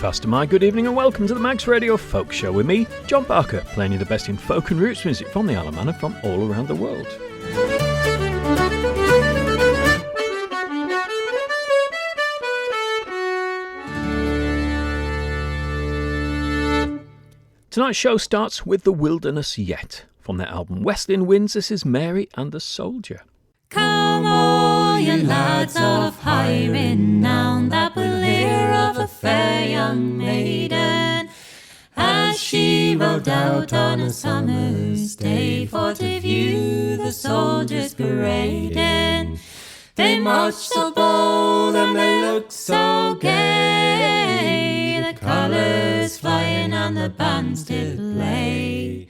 Fast am I, good evening and welcome to the Max Radio Folk Show with me, John Barker, playing you the best in folk and roots music from the Isle of Man and from all around the world. Tonight's show starts with The Wilderness Yet. From their album Westland Winds, this is Mary and the Soldier. Come all ye lads of high renown that will hear of a fair young maiden as she rode out on a summer's day for to view the soldiers parading. They marched so bold and they looked so gay, the colours flying and the bands did play.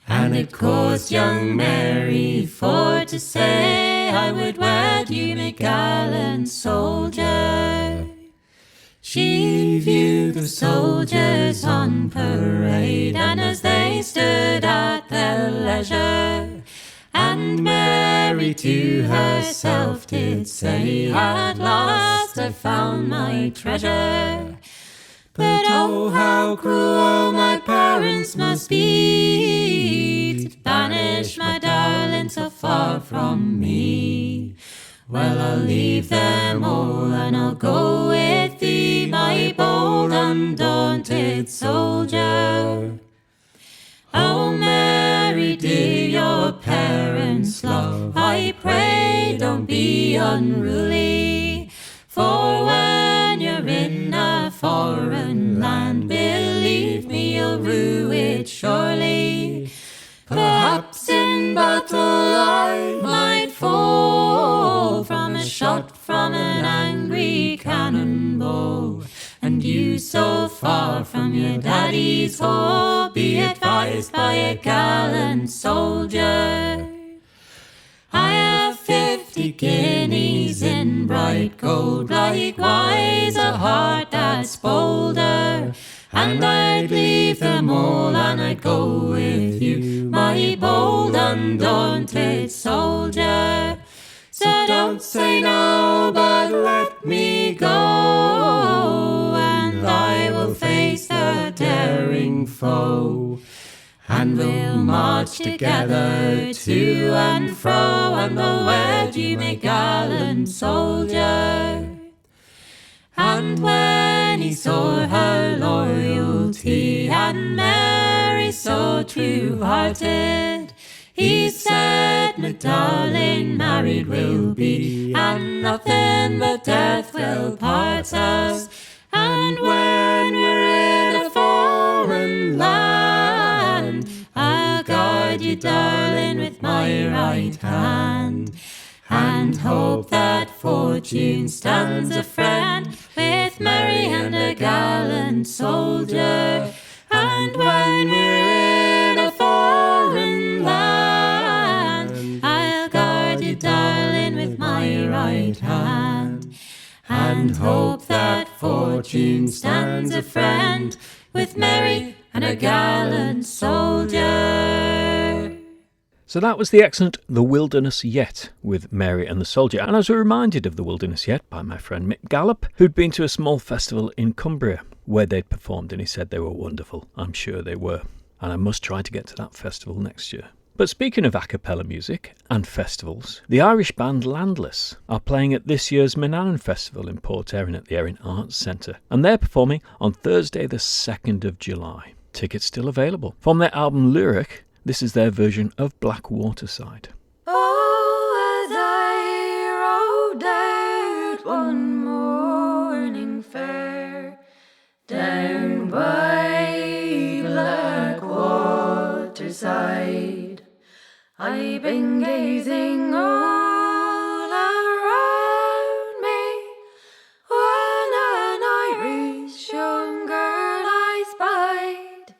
And it caused young Mary for to say, I would wed you, me gallant soldier. She viewed the soldiers on parade, and as they stood at their leisure, and Mary to herself did say, at last I found my treasure. But oh, how cruel my parents must be to banish my darling so far from me. Well, I'll leave them all and I'll go with thee, my bold undaunted soldier. Oh, Mary dear, your parents' love, I pray don't be unruly, for when you're in a foreign land, believe me, you'll rue it surely. Perhaps in battle I might fall from a shot from an angry cannonball, and you so far from your daddy's hall, be advised by a gallant soldier. I have 50 guineas in bright gold, likewise a heart that's bolder, and I'd leave them all and I'd go with you, my bold undaunted soldier. So don't say no, but let me go, and I will face the daring foe. And we'll march together to and fro, and they'll wed you, my gallant soldier. And when he saw her loyalty and Mary so true-hearted, he said, my darling, married we'll be, and nothing but death will part us. And when we're in a foreign land, I'll guard you, darling, with my right hand, and hope that fortune stands a friend with Mary and a gallant soldier. And when we're in a foreign land, I'll guard you, darling, with my right hand, and hope that fortune stands a friend with Mary and a gallant soldier. So that was the excellent The Wilderness Yet with Mary and the Soldier. And I was reminded of The Wilderness Yet by my friend Mick Gallop, who'd been to a small festival in Cumbria where they'd performed, and he said they were wonderful. I'm sure they were. And I must try to get to that festival next year. But speaking of a cappella music and festivals, the Irish band Landless are playing at this year's Manannan Festival in Port Erin at the Erin Arts Centre, and they're performing on Thursday the 2nd of July. Tickets still available. From their album Lyric, this is their version of Black Waterside. Oh, as I rode out one morning fair, down by Black Waterside, I've been gazing all around me, when an Irish young girl I spied.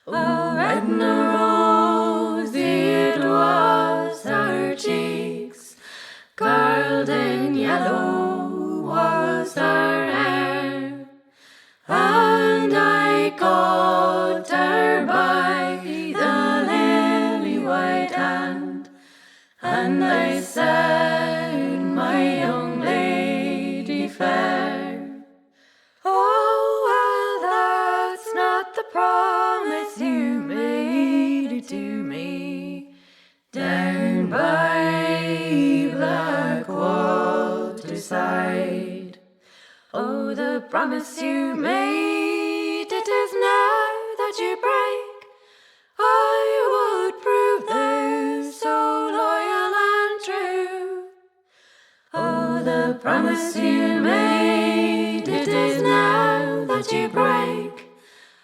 Oh, red and a rosy it was her cheeks, curled and yellow was her hair, and I caught her by the lily white hand, and I said, my young lady fair, oh, decide. Oh, the promise you made, it is now that you break. I would prove thou so loyal and true. Oh, the promise you made, it is now that you break.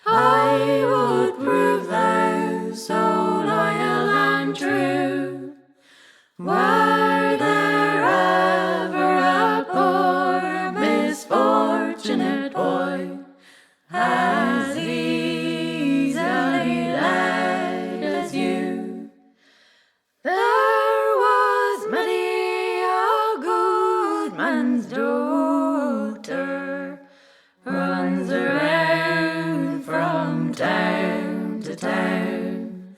I would prove thou so loyal and true. Were there ever a poor misfortunate boy as easily led as you? There was many a good man's daughter runs around from town to town.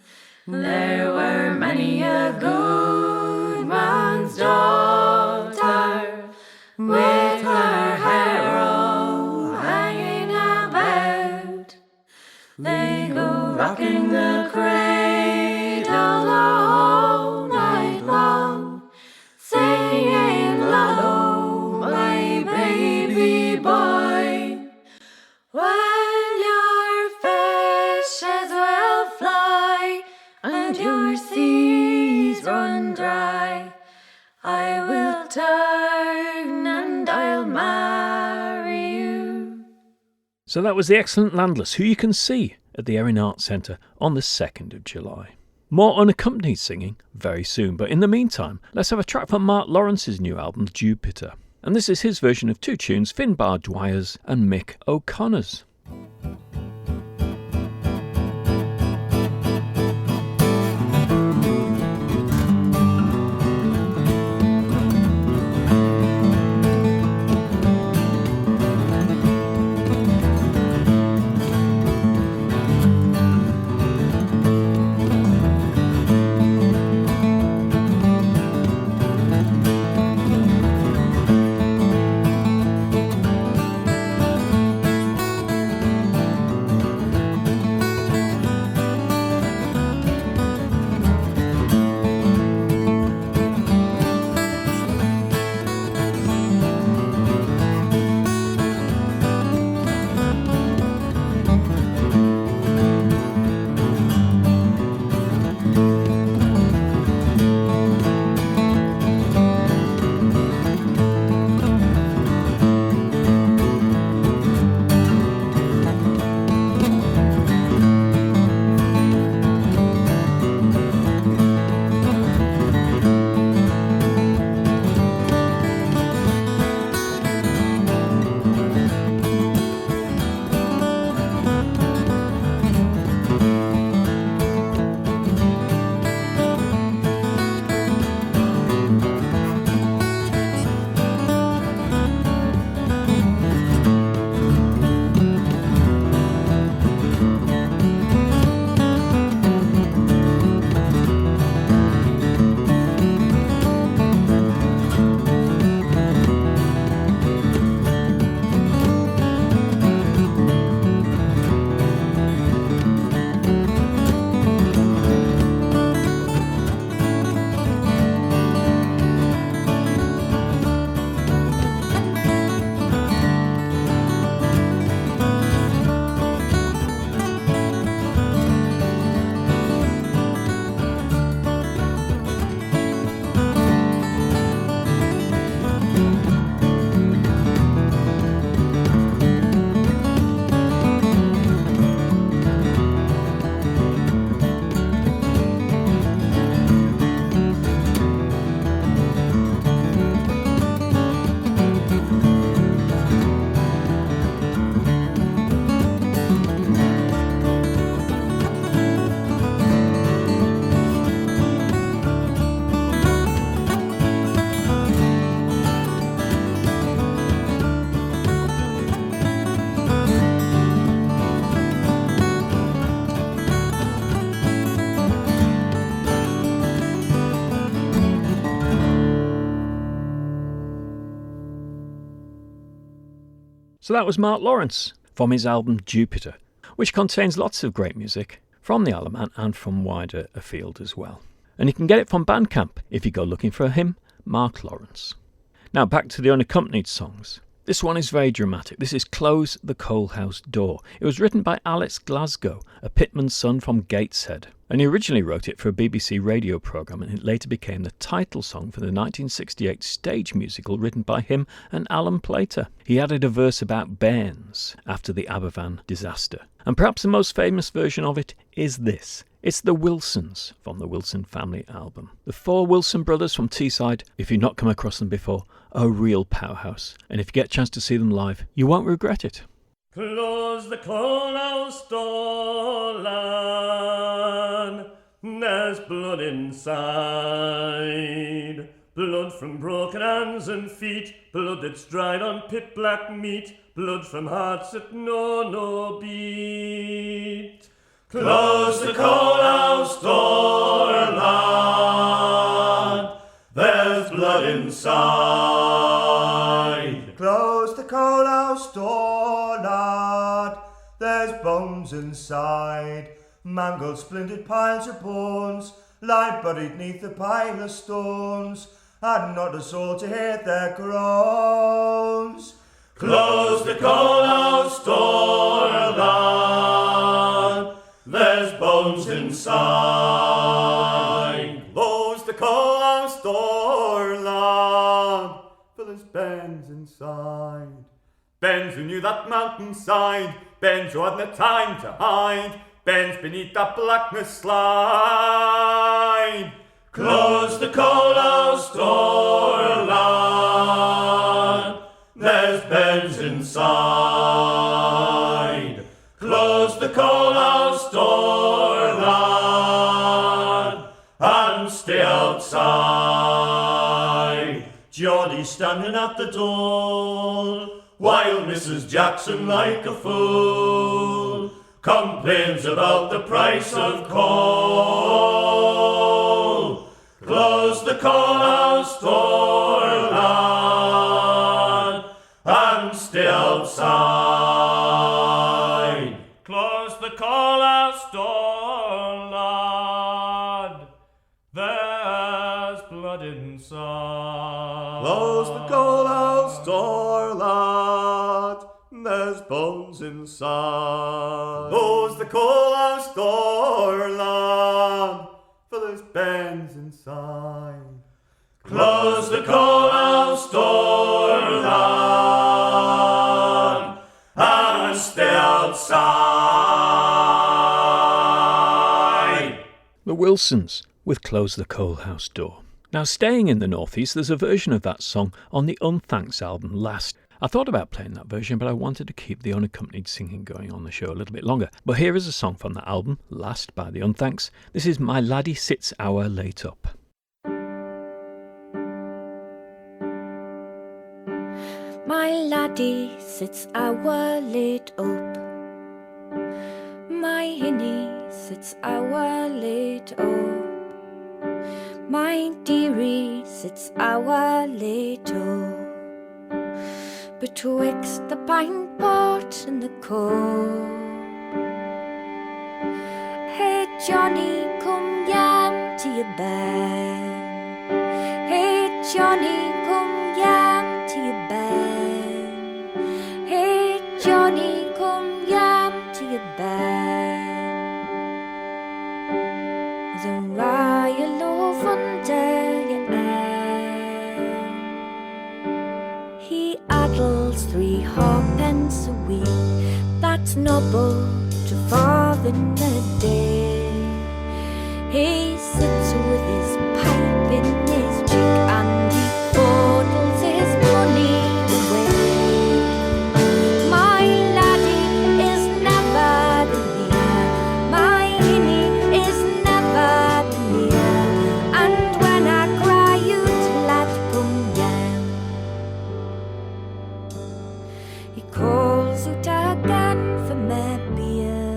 There were many a good man's daughter with her hair all hanging about. They go rocking the cradle all night long, singing, "Lollo, my baby boy." When your fishes will fly and your seas run dry, I will turn and I'll marry you. So that was the excellent Landless, who you can see at the Erin Arts Centre on the 2nd of July. More unaccompanied singing very soon, but in the meantime, let's have a track from Mark Lawrence's new album, Jupiter. And this is his version of two tunes, Finbar Dwyer's and Mick O'Connor's. So that was Mark Lawrence from his album Jupiter, which contains lots of great music from the Isle of Man and from wider afield as well. And you can get it from Bandcamp if you go looking for him, Mark Lawrence. Now back to the unaccompanied songs. This one is very dramatic. This is Close the Coal House Door. It was written by Alex Glasgow, a pitman's son from Gateshead. And he originally wrote it for a BBC radio programme, and it later became the title song for the 1968 stage musical written by him and Alan Plater. He added a verse about bairns after the Aberfan disaster. And perhaps the most famous version of it is this. It's the Wilsons from the Wilson Family album. The four Wilson brothers from Teesside, if you've not come across them before, are a real powerhouse. And if you get a chance to see them live, you won't regret it. Close the coal house door, lad. There's blood inside. Blood from broken hands and feet. Blood that's dried on pit black meat. Blood from hearts that know no beat. Close the coal house door, lad. There's blood inside. Close the coal house door, lad. There's bones inside. Mangled, splintered piles of bones lie buried neath the pile of stones, and not a soul to hear their groans. Close the coal house door, lad. There's bones inside. Close the coal house door, lad, for there's bairns inside. Bairns who knew that mountainside, bairns who had no time to hide, bairns beneath that blackness slide. Close the coal house door, lad. There's bairns inside. Close the coal house door, lad, and stay outside. Geordie's standing at the door, while Mrs. Jackson, like a fool, complains about the price of coal. Close the coal house door, lad, and stay outside. Close the coal house door, lad, there's blood inside. Close the coal house door, lad, there's bones inside. Close the coal house door, lad, for there's bairns inside. Close the coal house door, lad, and stay outside. The Wilsons with Close the Coal House Door. Now, staying in the Northeast, there's a version of that song on the Unthanks album, Last. I thought about playing that version, but I wanted to keep the unaccompanied singing going on the show a little bit longer. But here is a song from that album, Last, by the Unthanks. This is My Laddie Sits Our Late Up. My laddie sits our late up. My hinny sits our late up. My dearie sits our late up. Betwixt the pine pot and the coal. Hey Johnny, come yam to your bed. Hey Johnny, come yam to your bed. Hey Johnny, come yam to your bed. There's a royal loaf under your head. He addles 3 halfpence a week. That's noble to father in the day. He sits with his pipe in his cheek and he bottles his money away. My laddie is never the near. My hinny is never the near. And when I cry out, lad, come down. He calls out again for my beer.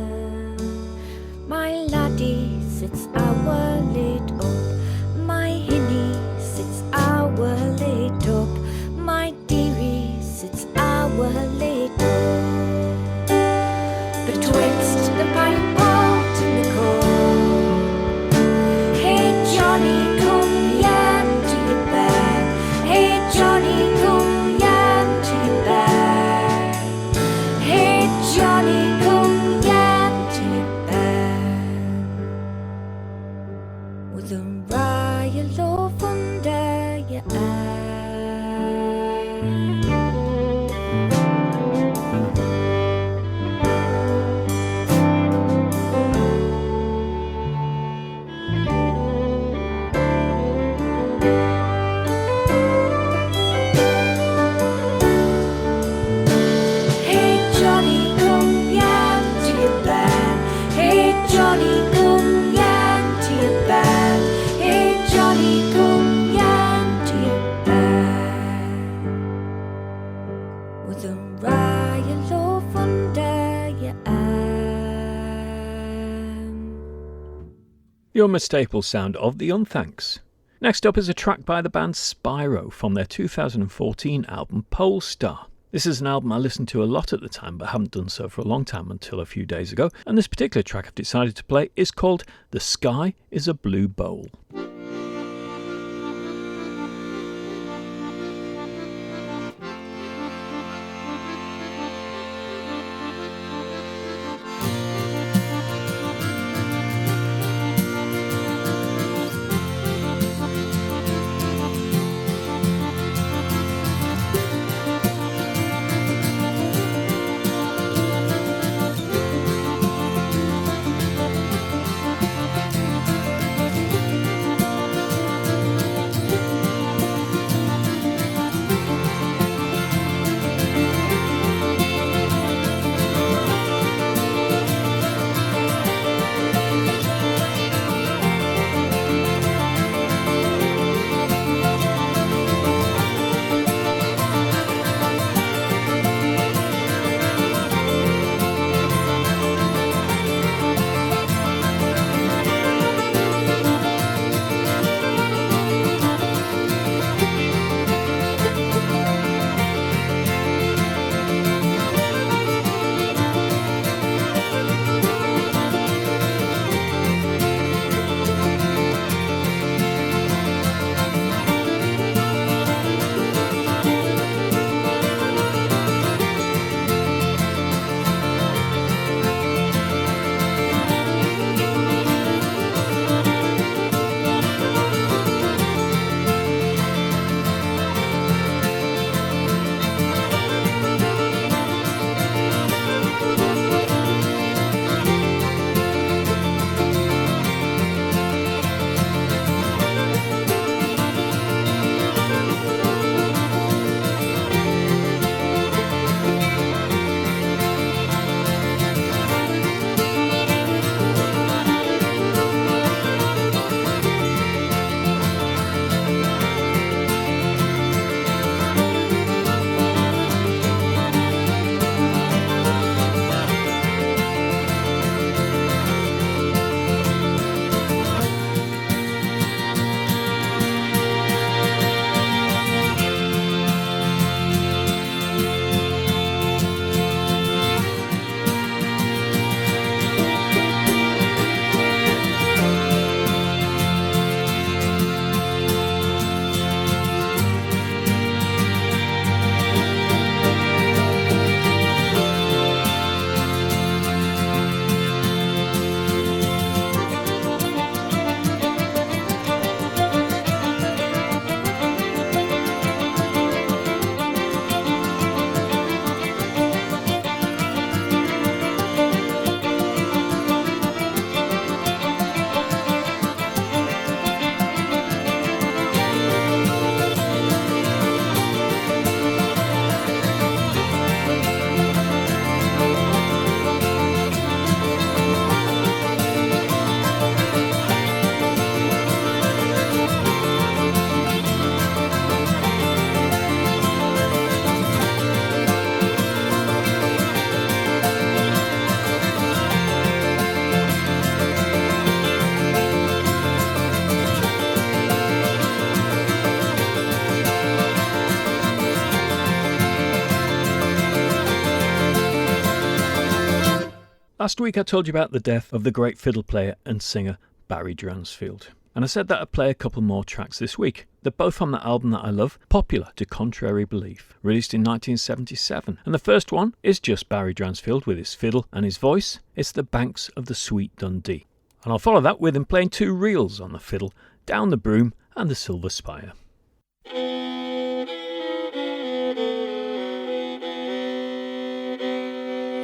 My laddie sits our late up. My hinny sits our late up. My dearie sits our late up. Betwixt the pine pot and the coal. Hey Johnny, come yam to your bed. Hey Johnny, The unmistakable sound of The Unthanks. Next up is a track by the band Spyro from their 2014 album Polestar. This is an album I listened to a lot at the time but haven't done so for a long time until a few days ago, and this particular track I've decided to play is called The Sky is a Blue Bowl. Last week I told you about the death of the great fiddle player and singer Barry Dransfield. And I said that I'd play a couple more tracks this week. They're both from that album that I love, Popular to Contrary Belief, released in 1977. And the first one is just Barry Dransfield with his fiddle and his voice. It's The Banks of the Sweet Dundee. And I'll follow that with him playing two reels on the fiddle, Down the Broom and The Silver Spire.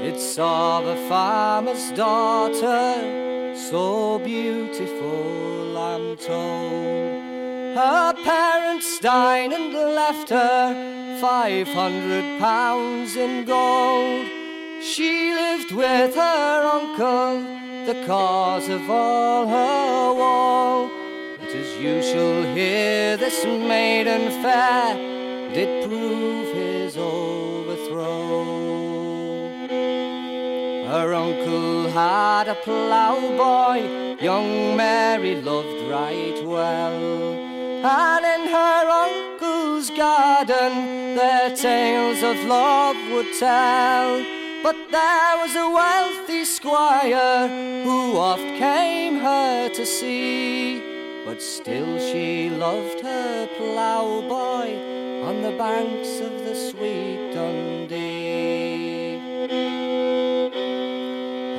It's of a farmer's daughter, so beautiful, I'm told. Her parents died and left her £500 in gold. She lived with her uncle, the cause of all her woe. But as you shall hear, this maiden fair did prove his overthrow. Her uncle had a ploughboy, young Mary loved right well. And in her uncle's garden their tales of love would tell. But there was a wealthy squire who oft came her to see, but still she loved her ploughboy on the banks of the sweet Dundee.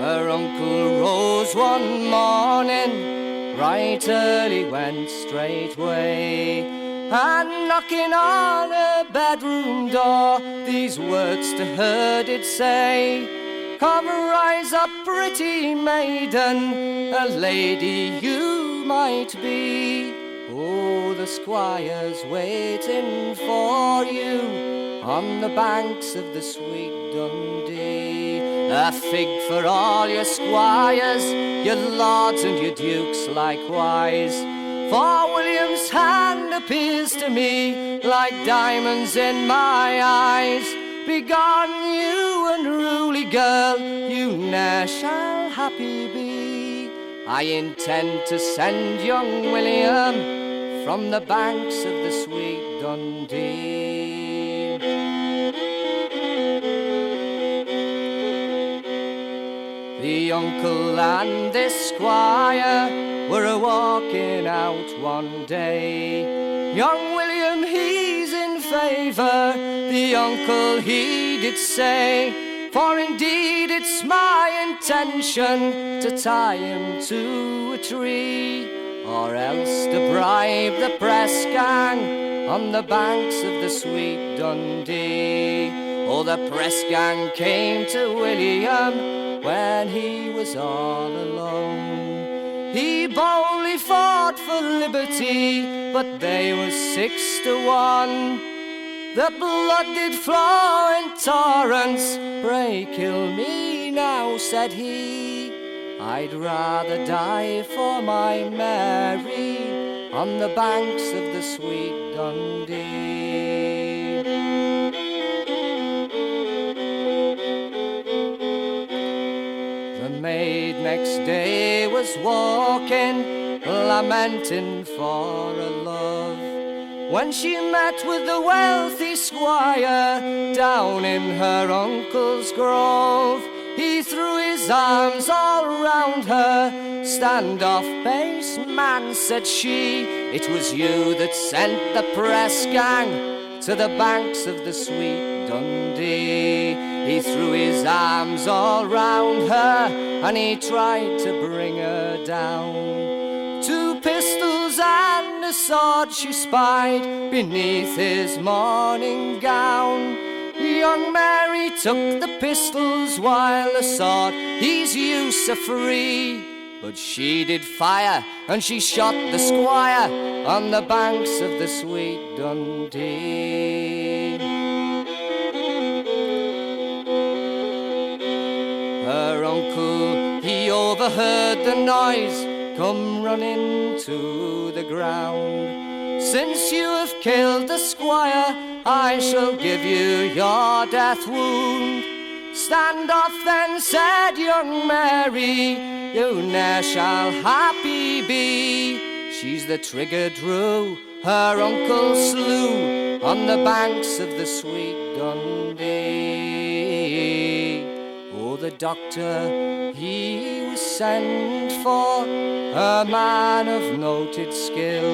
Her uncle rose one morning, right early went straightway, and knocking on her bedroom door, these words to her did say, "Come rise up, pretty maiden, a lady you might be. Oh, the squire's waiting for you on the banks of the sweet Dundee. A fig for all your squires, your lords and your dukes likewise, for William's hand appears to me like diamonds in my eyes. Begone, you unruly girl, you ne'er shall happy be. I intend to send young William from the banks of the sweet Dundee." The uncle and the squire were a-walking out one day. Young William, he's in favour, the uncle he did say, for indeed it's my intention to tie him to a tree, or else to bribe the press gang on the banks of the sweet Dundee. Oh, the press gang came to William when he was all alone. He boldly fought for liberty, but they were 6-1. The blood did flow in torrents. "Pray kill me now," said he, "I'd rather die for my Mary on the banks of the sweet Dundee." The maid next day was walking, lamenting for a love, when she met with the wealthy squire down in her uncle's grove. He threw his arms all round her. "Stand off, base man," said she, "it was you that sent the press gang to the banks of the sweet Dundee." He threw his arms all round her and he tried to bring her down. 2 pistols and a sword she spied beneath his morning gown. Young Mary took the pistols while the sword he's user-free, but she did fire and she shot the squire on the banks of the sweet Dundee. Her uncle, he overheard the noise, come running to the ground. "Since you have killed the squire, I shall give you your death wound." "Stand off then," said young Mary, "you ne'er shall happy be." She's the trigger drew, her uncle slew on the banks of the sweet Dundee. Oh, the doctor, he was sent for, a man of noted skill,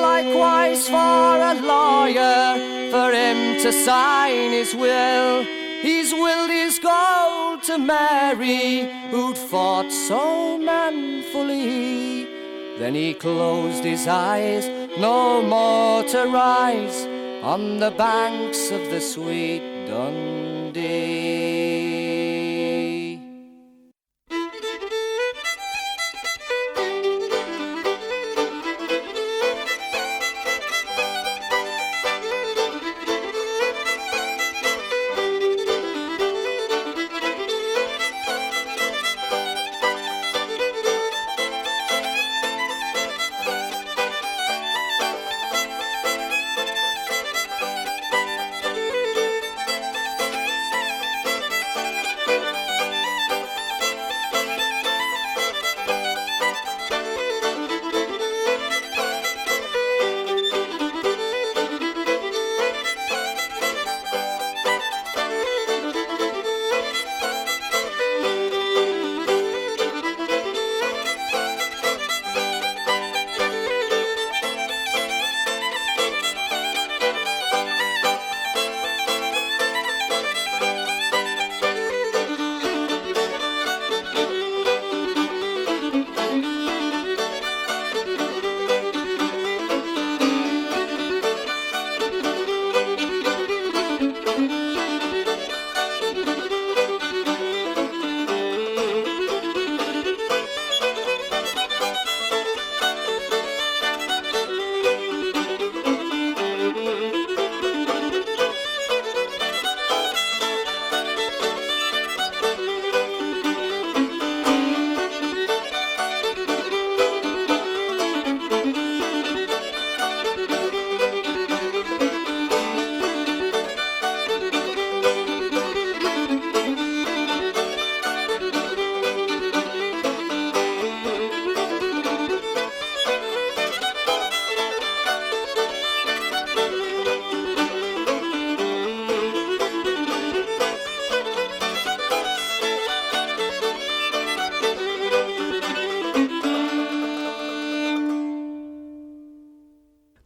likewise for a lawyer, for him to sign his will. He's willed his gold to Mary, who'd fought so manfully. Then he closed his eyes, no more to rise on the banks of the sweet Dundee.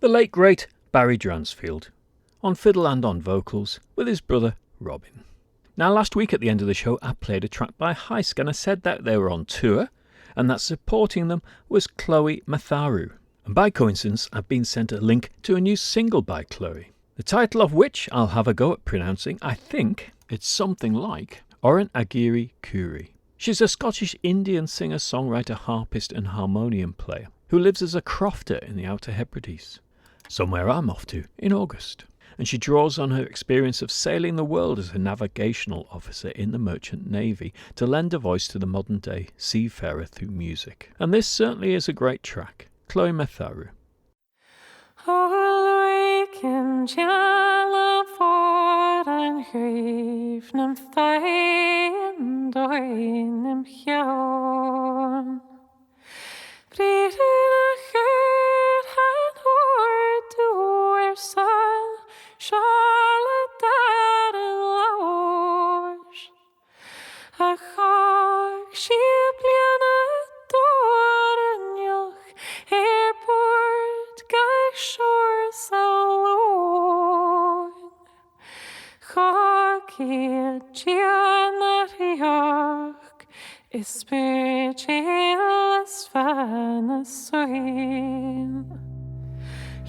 The late great Barry Dransfield, on fiddle and on vocals, with his brother Robin. Now last week at the end of the show I played a track by Heisk and I said that they were on tour and that supporting them was Chloe Matharu. And by coincidence I've been sent a link to a new single by Chloe, the title of which I'll have a go at pronouncing. I think it's something like Oren Agiri Kuri. She's a Scottish Indian singer, songwriter, harpist and harmonium player who lives as a crofter in the Outer Hebrides, somewhere I'm off to in August. And she draws on her experience of sailing the world as a navigational officer in the Merchant Navy to lend a voice to the modern-day seafarer through music. And this certainly is a great track. Chloe Matharu. Alwyken jala fod an hryfnum thain doinim hjaun. Briden a chyd han hor duer sal, shalet dar en laus. A chag shibliana doren joch, airport gai shore salon. Chag iad gianariach, is spiritualis fanasuin.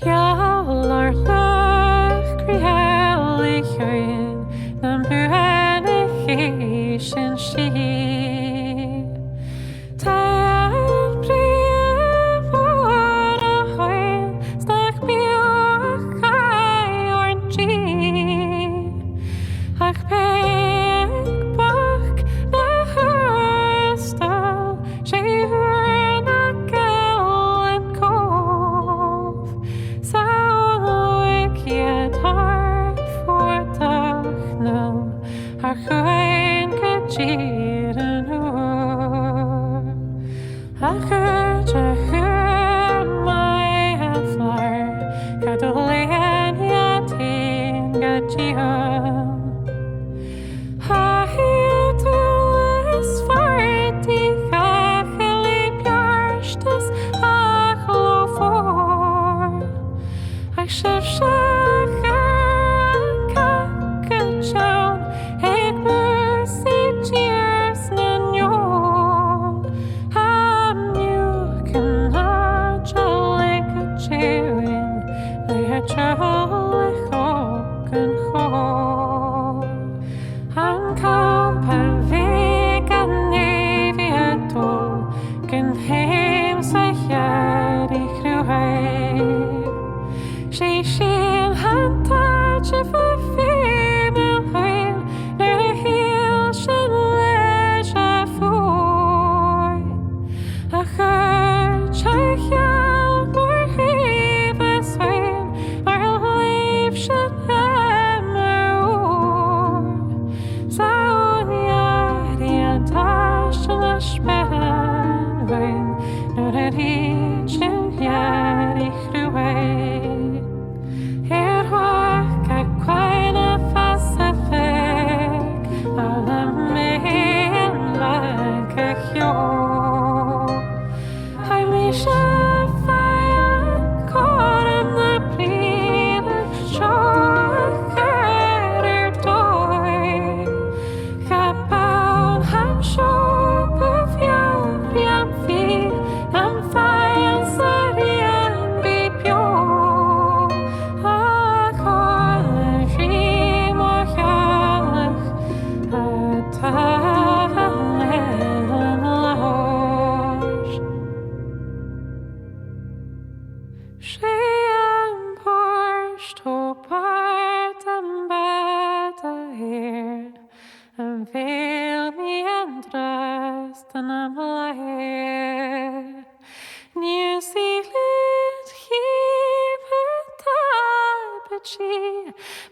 Jalar lach grieli huin, nam buenigation she. Tael brie vor a huin, snak bioch gai orngi. Ach peg bach na hurstal, she hurn a gal and cove. Sauwik yet har for dachnel, har chuin gajir an oor. Ach urge hur my aflar, gadolian yatin gajian. Haetulis farti chacheli bjarstas achlofor. Ach shafshachar kakachon, eg mercy cheers nanyon. Am yuken ajalik a cheerin, they had trouble with hock and hock.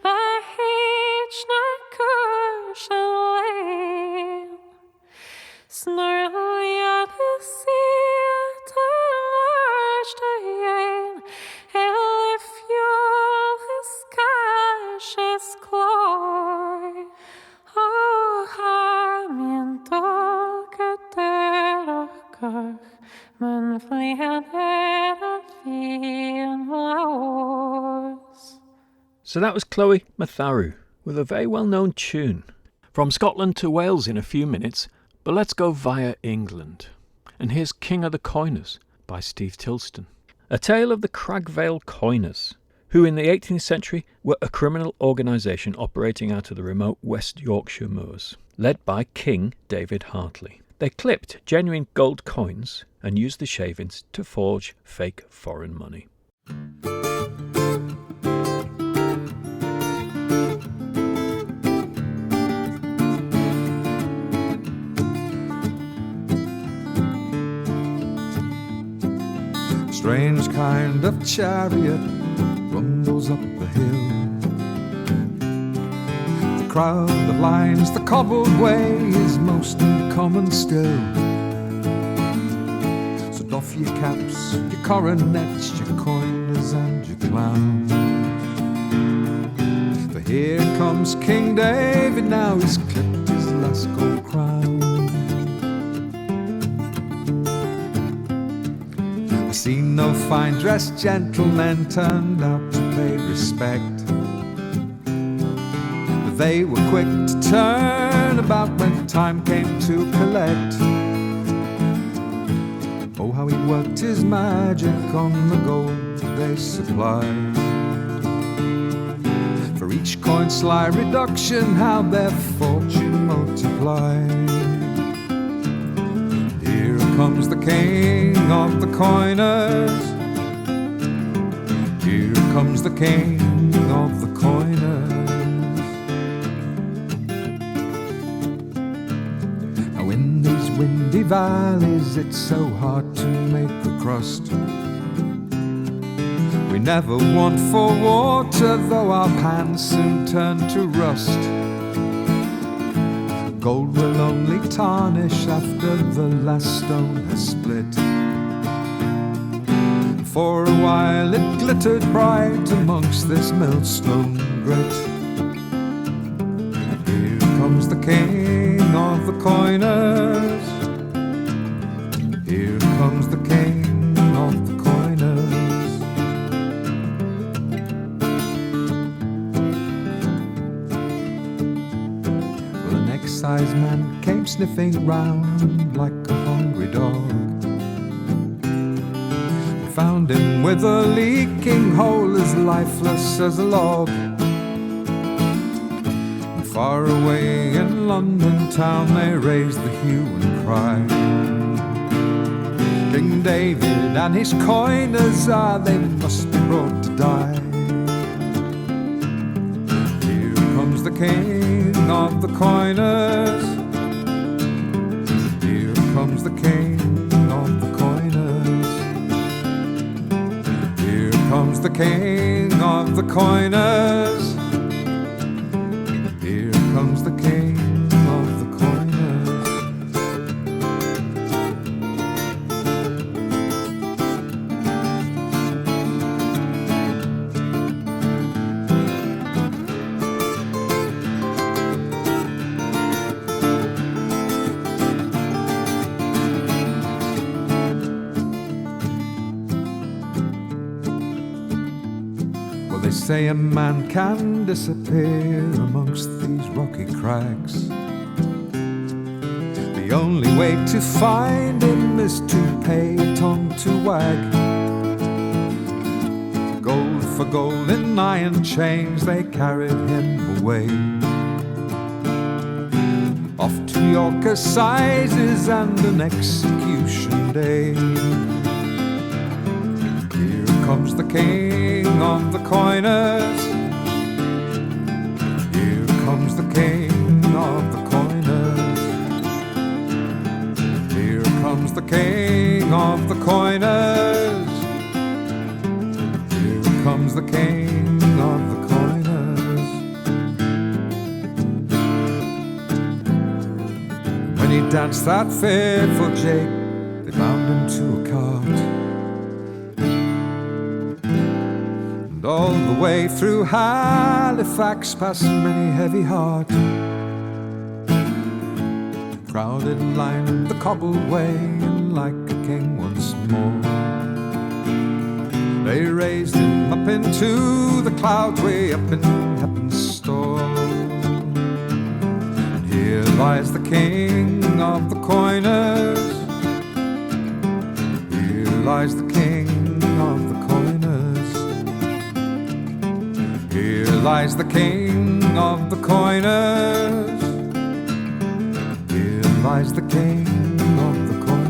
Bahitna Kurshalem Snurlia Lucia Talarstayen Elif Yulis Kashis Kloy Oh Hamin Tolkaterokach Man Fliadera Fian Laos. So that was Chloe Matharu with a very well-known tune. From Scotland to Wales in a few minutes, but let's go via England. And here's King of the Coiners by Steve Tilston. A tale of the Cragvale Coiners, who in the 18th century were a criminal organisation operating out of the remote West Yorkshire moors, led by King David Hartley. They clipped genuine gold coins and used the shavings to forge fake foreign money. Strange kind of chariot rumbles up the hill. The crowd that lines the cobbled way is most uncommon still. So doff your caps, your coronets, your coiners and your clowns. For here comes King David now, he's clipped his last gold crown. Seen no fine-dressed gentlemen turned out to pay respect, but they were quick to turn about when time came to collect. Oh, how he worked his magic on the gold they supplied. For each coin sly reduction, how their fortune multiplied. Here comes the king of the coiners. Here comes the king of the coiners. Now in these windy valleys it's so hard to make the crust. We never want for water, though our pans soon turn to rust. Gold will only tarnish after the last stone has split. For a while it glittered bright amongst this millstone grit. Here comes the king of the coiners. Here comes the king of the coiners. Excise man came sniffing round like a hungry dog. We found him with a leaking hole as lifeless as a log. And far away in London town they raised the hue and cry. King David and his coiners, they must be brought to die. Here comes the king of the coiners. Here comes the king of the coiners. Here comes the king of the coiners. Here comes the king of the coiners. They say a man can disappear amongst these rocky crags. The only way to find him is to pay a tongue to wag. Gold for gold in iron chains they carried him away. Off to York assizes and an execution day. Here comes the king of the coiners. Here comes the king of the coiners. Here comes the king of the coiners. Here comes the king of the coiners. danced that fearful jig, they bound him to a cart. And all the way through Halifax, past many heavy heart, crowded and lined the cobbled way, and like a king once more, they raised him up into the clouds way up in heaven's store. And here lies the king of the coiners, here lies the king of the coiners, here lies the king of the coiners, here lies the king of the coiners.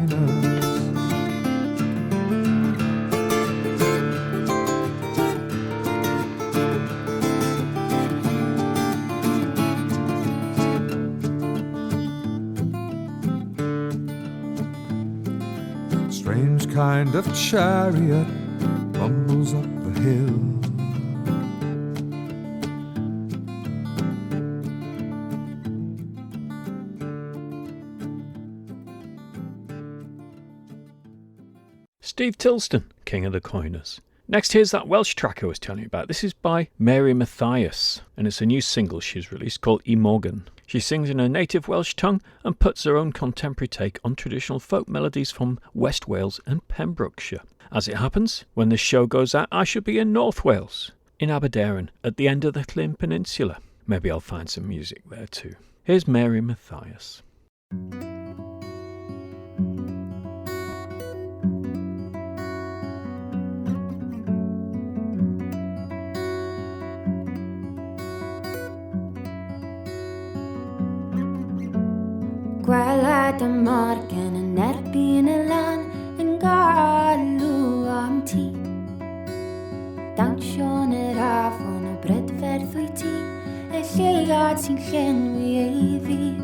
Strange kind of chariot rumbles up the hill. Steve Tilston, King of the Coiners. Next, here's that Welsh track I was telling you about. This is by Mary Mathias, and it's a new single she's released called E Morgan. She sings in her native Welsh tongue and puts her own contemporary take on traditional folk melodies from West Wales and Pembrokeshire. As it happens, when this show goes out, I should be in North Wales, in Aberdaron, at the end of the Llyn Peninsula. Maybe I'll find some music there too. Here's Mary Mathias. Gweled y morgan yn erbyn y lan yn galw am ti. Dansion yr afon o brydferth wyt ti, y lleuad sy'n llenwi ei fyd.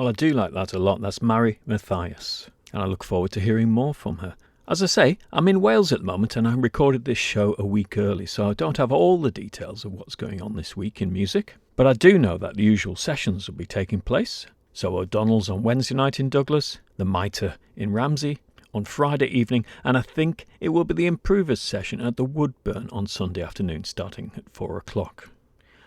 Well, I do like that a lot. That's Mary Mathias, and I look forward to hearing more from her. As I say, I'm in Wales at the moment, and I recorded this show a week early, so I don't have all the details of what's going on this week in music. But I do know that the usual sessions will be taking place. So O'Donnell's on Wednesday night in Douglas, the Mitre in Ramsey on Friday evening, and I think it will be the Improvers session at the Woodburn on Sunday afternoon starting at 4 o'clock.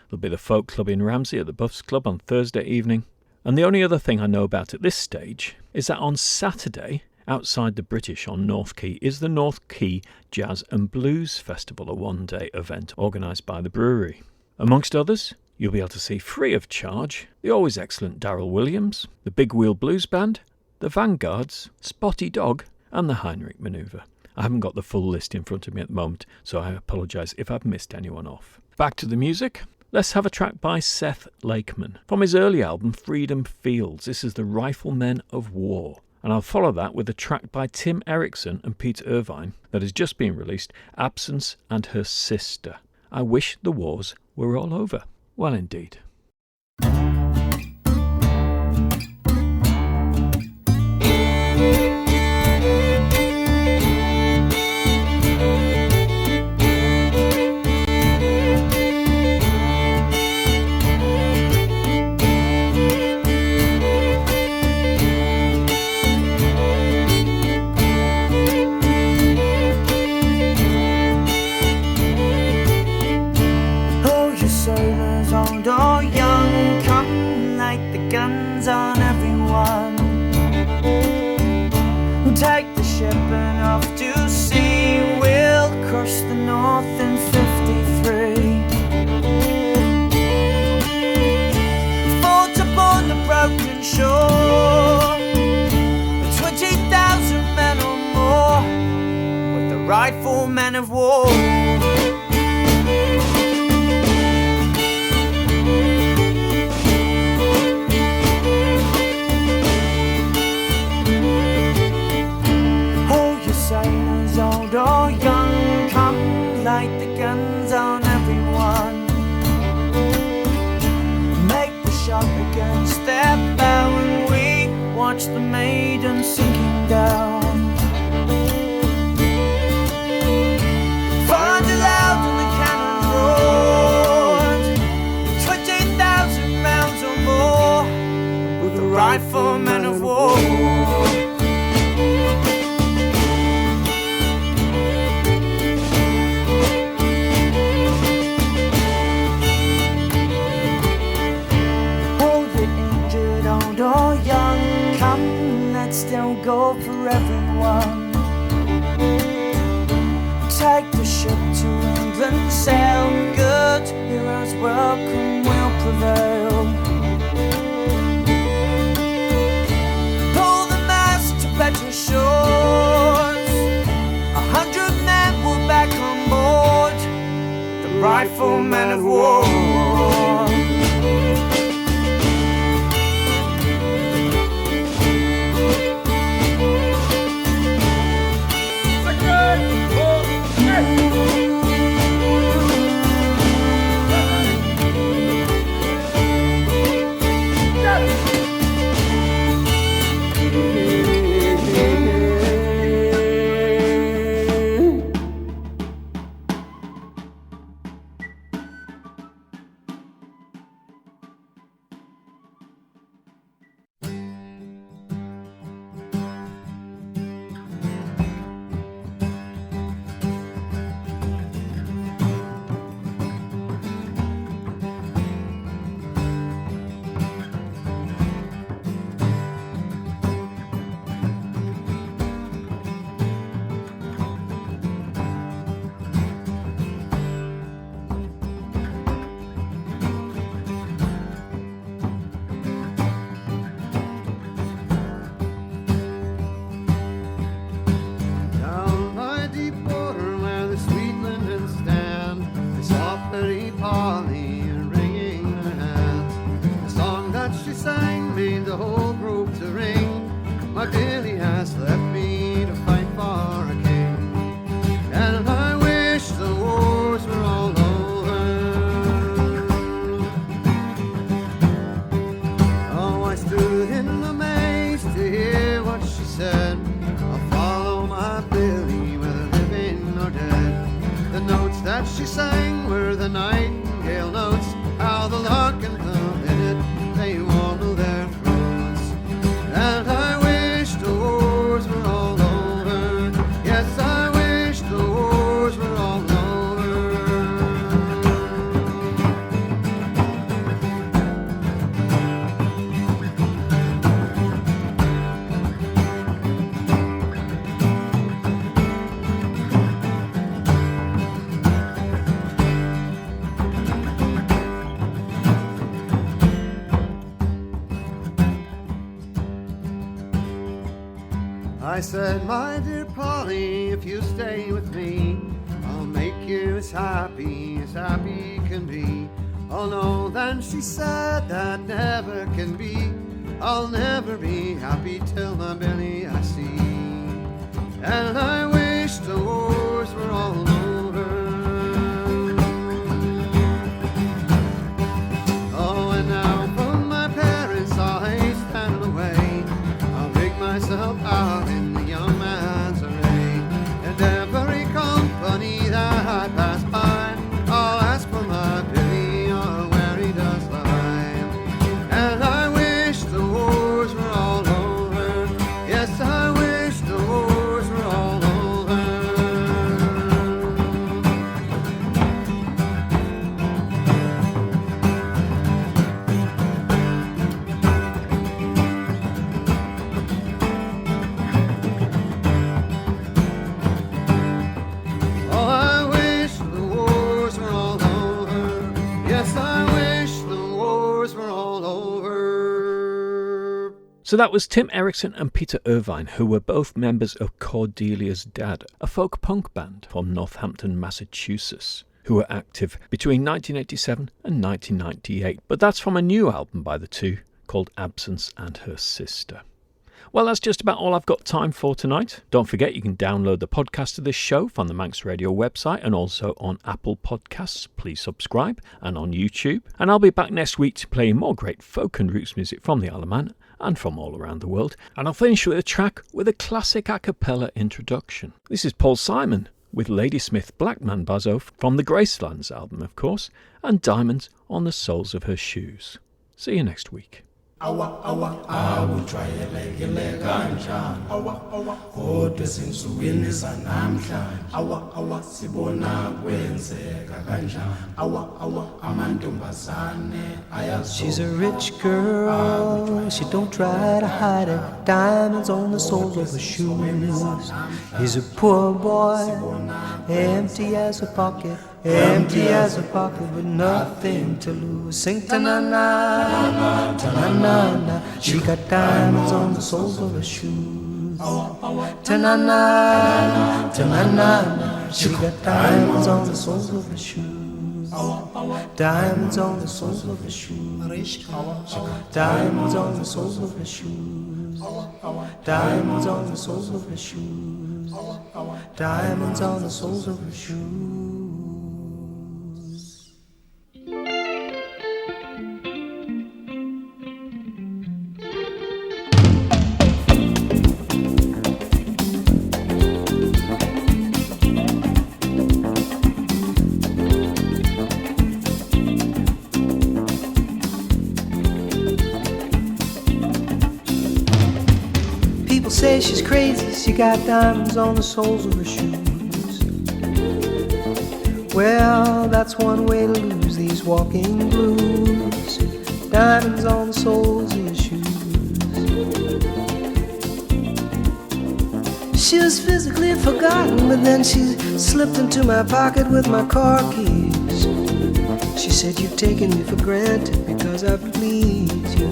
There'll be the Folk Club in Ramsey at the Buffs Club on Thursday evening. And the only other thing I know about at this stage is that on Saturday, outside the British on North Quay, is the North Quay Jazz and Blues Festival, a one-day event organised by the brewery. Amongst others, you'll be able to see free of charge the always excellent Darryl Williams, the Big Wheel Blues Band, the Vanguards, Spotty Dog, and the Heinrich Manoeuvre. I haven't got the full list in front of me at the moment, so I apologise if I've missed anyone off. Back to the music. Let's have a track by Seth Lakeman from his early album Freedom Fields. This is The Riflemen of War. And I'll follow that with a track by Tim Erickson and Peter Irvine that has just been released, Absence and Her Sister. I wish the wars were all over. Well, indeed. Old or young, come light the guns on everyone. Take the ship and off to sea. We'll cross the north in 53. Fought upon the broken shore, 20,000 men or more, with the riflemen of war. Old or young, come light the guns on everyone. Make the shot against their bow, and we watch the maiden sinking down. Find it loud and the cannon roared, 20,000 rounds or more, with the riflemen of war. Or young, come, let's still go for everyone. Take the ship to England, sail. Good heroes welcome, will prevail. Pull the mast to better shores. 100 men were back on board, the riflemen of war. In that she sang were the nightingale notes, how the lark and the linnet, they warble their throats. And I wish the wars were all over, yes, I wish the wars were all over. I said, my dear Polly, if you stay with me, I'll make you as happy can be. Oh no, then she said, that never can be. I'll never be happy till my Billy I see. And I wish the wars were all over. Oh, and now from my parents I stand away. I'll rig myself out in the young man's array, and every company that I pass by, I'll ask for my Billy or where he does lie. And I wish the wars were all over, yes, I wish the wars were all over. Oh, I wish the wars were all over, yes, I wish the wars were all over. So that was Tim Erickson and Peter Irvine, who were both members of Cordelia's Dad, a folk punk band from Northampton, Massachusetts, who were active between 1987 and 1998. But that's from a new album by the two called Absence and Her Sister. Well, that's just about all I've got time for tonight. Don't forget you can download the podcast of this show from the Manx Radio website and also on Apple Podcasts. Please subscribe, and on YouTube. And I'll be back next week to play more great folk and roots music from the Isle of Man and from all around the world. And I'll finish with a track with a classic a cappella introduction. This is Paul Simon with Ladysmith Black Mambazo from the Gracelands album, of course, and Diamonds on the Soles of Her Shoes. See you next week. awujwayelekile kanjani kodwa ezinsukwini zanamhlanje sibona kwenzeka kanjani amantombazane She's a rich girl, she don't try to hide it. Diamonds on the soles of her shoes. He's a poor boy, empty as a pocket, empty as a pocket with nothing to lose. Sing ta-na-na, ta-na-na-na. She got diamonds on the soles of her shoes. Ta-na-na, ta-na-na-na. She got diamonds on the soles of her shoes. Diamonds on the soles of her shoes. Diamonds on the soles of her shoes. Diamonds on the soles of her shoes. Diamonds on the soles of her shoes. Say she's crazy, she got diamonds on the soles of her shoes. Well, that's one way to lose these walking blues. Diamonds on the soles of your shoes. She was physically forgotten, but then she slipped into my pocket with my car keys. She said, you've taken me for granted because I please you,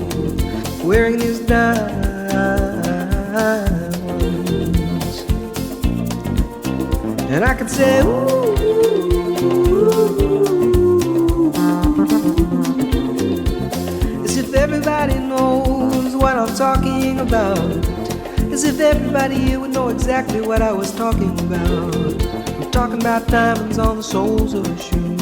wearing these diamonds. And I could say, ooh, as if everybody knows what I'm talking about, as if everybody here would know exactly what I was talking about. I'm talking about diamonds on the soles of her shoes.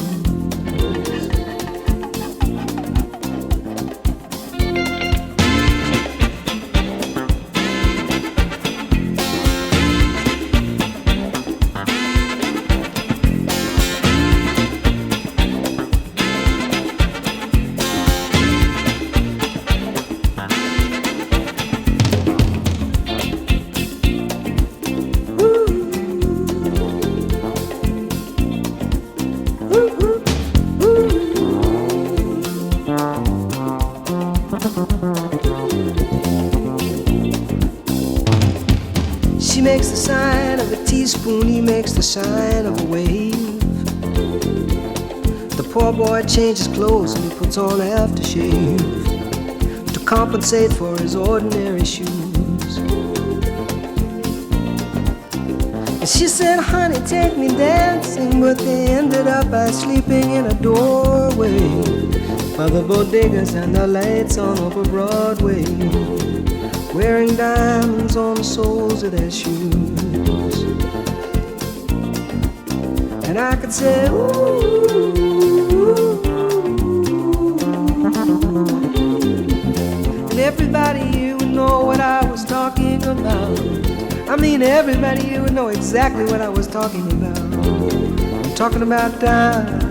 teaspoon, he makes the sign of a wave. The poor boy changes clothes and he puts on aftershave to compensate for his ordinary shoes. And she said, honey, take me dancing, but they ended up by sleeping in a doorway by the bodegas and the lights on over Broadway, wearing diamonds on the soles of their shoes. And I could say, ooh, and everybody here would know what I was talking about. I mean, everybody here would know exactly what I was talking about. I'm talking about diamonds.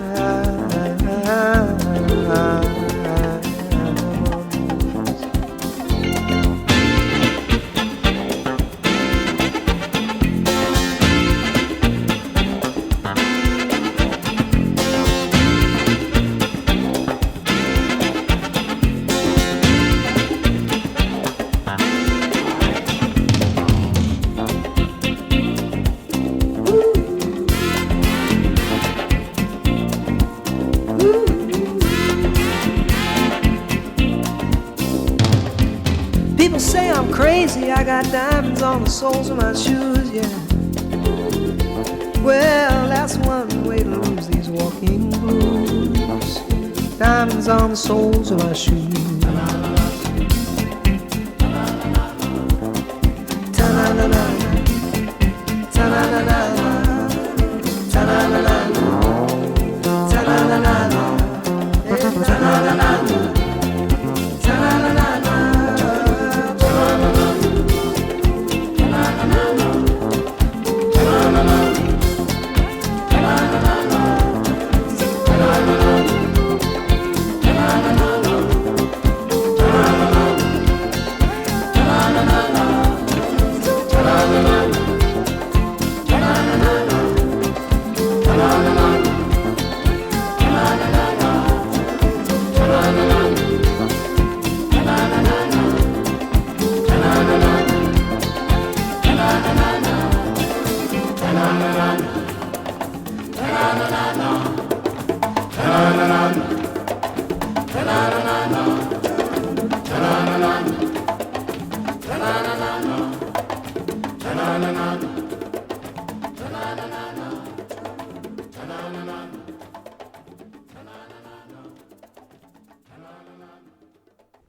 People say I'm crazy, I got diamonds on the soles of my shoes, yeah. Well, that's one way to lose these walking blues. Diamonds on the soles of my shoes. Ta-na-na-na, ta-na-na-na, ta-na-na-na, ta-na-na-na, ta-na-na-na. Ta-na-na-na.